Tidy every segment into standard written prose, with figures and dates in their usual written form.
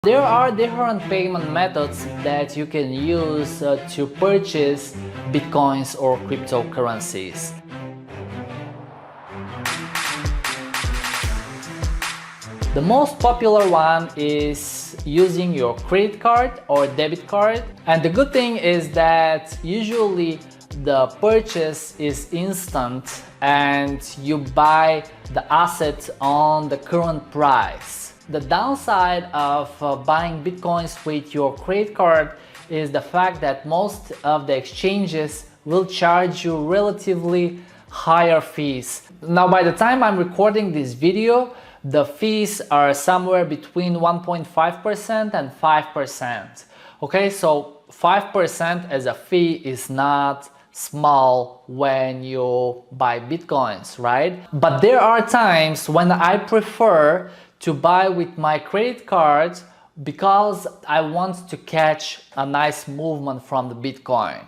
There are different payment methods that you can use to purchase bitcoins or cryptocurrencies. The most popular one is using your credit card or debit card, and the good thing is that usually the purchase is instant and you buy the asset on the current price. The downside of buying bitcoins with your credit card is the fact that most of the exchanges will charge you relatively higher fees. Now, by the time I'm recording this video, the fees are somewhere between 1.5% and 5%. Okay, so 5% as a fee is not small when you buy bitcoins, right? But there are times when I prefer to buy with my credit card because I want to catch a nice movement from the Bitcoin.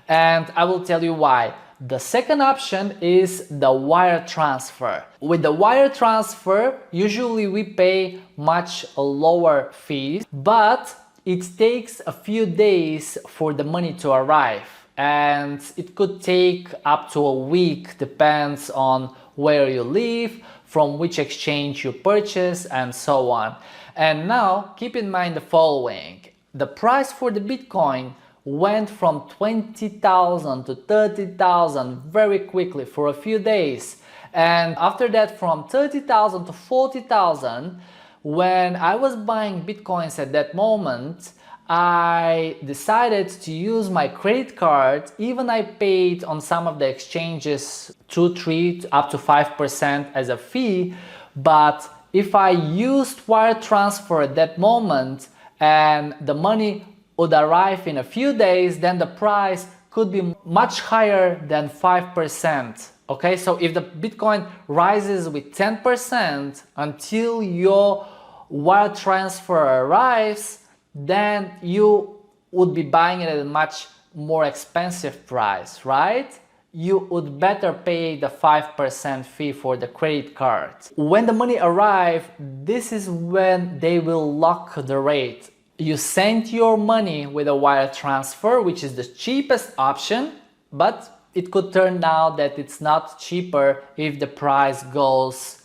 And I will tell you why. The second option is the wire transfer. With the wire transfer, usually we pay much lower fees, but it takes a few days for the money to arrive. And it could take up to a week, depends on where you live, from which exchange you purchase, and so on. And now keep in mind the following. The price for the Bitcoin went from 20,000 to 30,000 very quickly for a few days. And after that, from 30,000 to 40,000, when I was buying Bitcoins at that moment, I decided to use my credit card. Even I paid on some of the exchanges 2, 3, up to 5% as a fee. But if I used wire transfer at that moment and the money would arrive in a few days, then the price could be much higher than 5%. Okay, so if the Bitcoin rises with 10% until your wire transfer arrives, then you would be buying it at a much more expensive price, right? You would better pay the 5% fee for the credit card. When the money arrives, this is when they will lock the rate. You send your money with a wire transfer, which is the cheapest option, but it could turn out that it's not cheaper if the price goes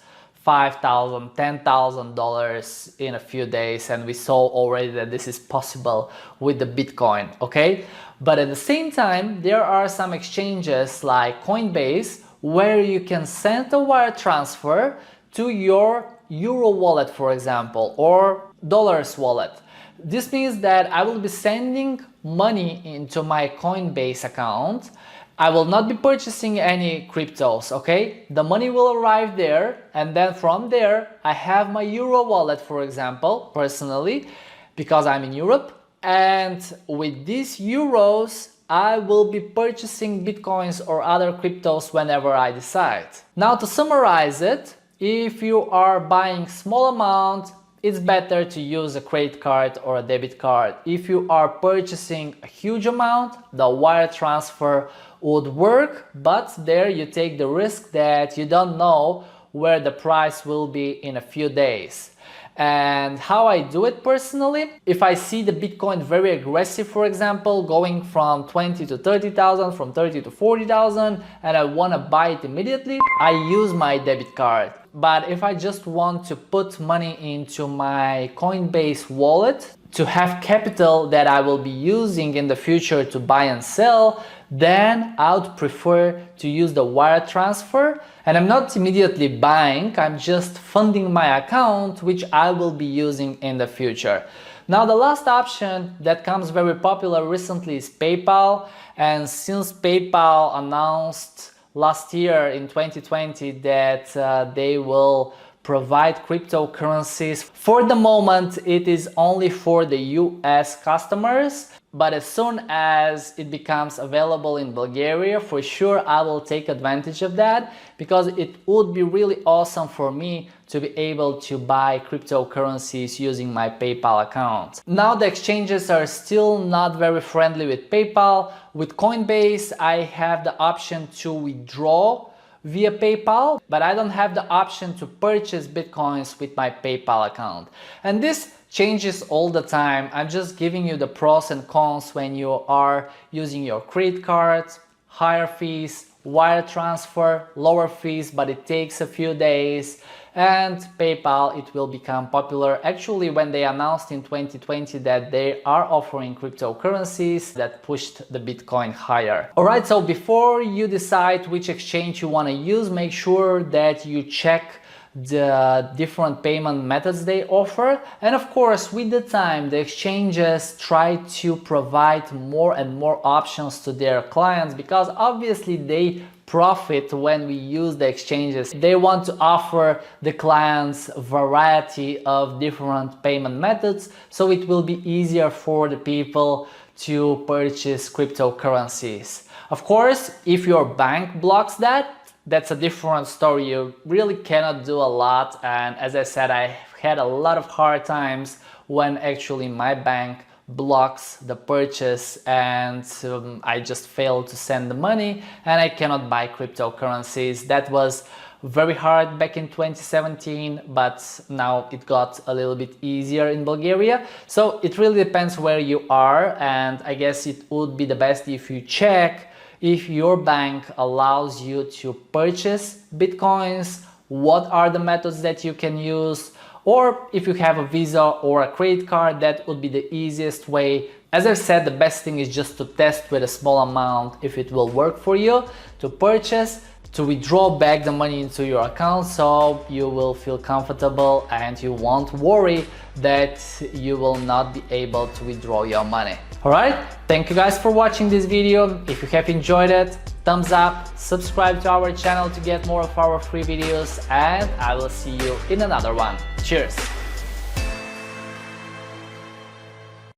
$5,000, $10,000 in a few days, and we saw already that this is possible with the Bitcoin, okay? But at the same time, there are some exchanges like Coinbase where you can send a wire transfer to your Euro wallet, for example, or dollars wallet. This means that I will be sending money into my Coinbase account. I will not be purchasing any cryptos, okay? The money will arrive there, and then from there I have my Euro wallet, for example, personally, because I'm in Europe. And with these euros, I will be purchasing bitcoins or other cryptos whenever I decide. Now, to summarize it, if you are buying small amount, it's better to use a credit card or a debit card. If you are purchasing a huge amount, the wire transfer would work, but there you take the risk that you don't know where the price will be in a few days. And how I do it personally, if I see the Bitcoin very aggressive, for example, going from 20 to 30,000, from 30 to 40,000, and I want to buy it immediately, I use my debit card. But if I just want to put money into my Coinbase wallet to have capital that I will be using in the future to buy and sell, then I would prefer to use the wire transfer. And I'm not immediately buying, I'm just funding my account, which I will be using in the future. Now, the last option that comes very popular recently is PayPal. And since PayPal announced last year in 2020 that they will provide cryptocurrencies, for the moment it is only for the US customers. But as soon as it becomes available in Bulgaria, for sure I will take advantage of that, because it would be really awesome for me to be able to buy cryptocurrencies using my PayPal account. Now, the exchanges are still not very friendly with PayPal. With Coinbase, I have the option to withdraw via PayPal, but I don't have the option to purchase bitcoins with my PayPal account. And this changes all the time. I'm just giving you the pros and cons when you are using your credit card. Higher fees, wire transfer, lower fees, but it takes a few days. And PayPal, it will become popular. Actually, when they announced in 2020 that they are offering cryptocurrencies, that pushed the Bitcoin higher. Alright, so before you decide which exchange you want to use, make sure that you check the different payment methods they offer. And of course, with the time, the exchanges try to provide more and more options to their clients, because obviously they profit when we use the exchanges. They want to offer the clients a variety of different payment methods, so it will be easier for the people to purchase cryptocurrencies. Of course, if your bank blocks that, that's a different story. You really cannot do a lot, and as I said, I had a lot of hard times when actually my bank blocks the purchase and I just failed to send the money and I cannot buy cryptocurrencies. That was very hard back in 2017, but now it got a little bit easier in Bulgaria. So it really depends where you are, and I guess it would be the best if you check if your bank allows you to purchase Bitcoins, what are the methods that you can use, or if you have a Visa or a credit card, that would be the easiest way. As I've said, the best thing is just to test with a small amount if it will work for you to purchase, to withdraw back the money into your account, so you will feel comfortable and you won't worry that you will not be able to withdraw your money. Alright, thank you guys for watching this video. If you have enjoyed it, thumbs up, subscribe to our channel to get more of our free videos, and I will see you in another one. Cheers!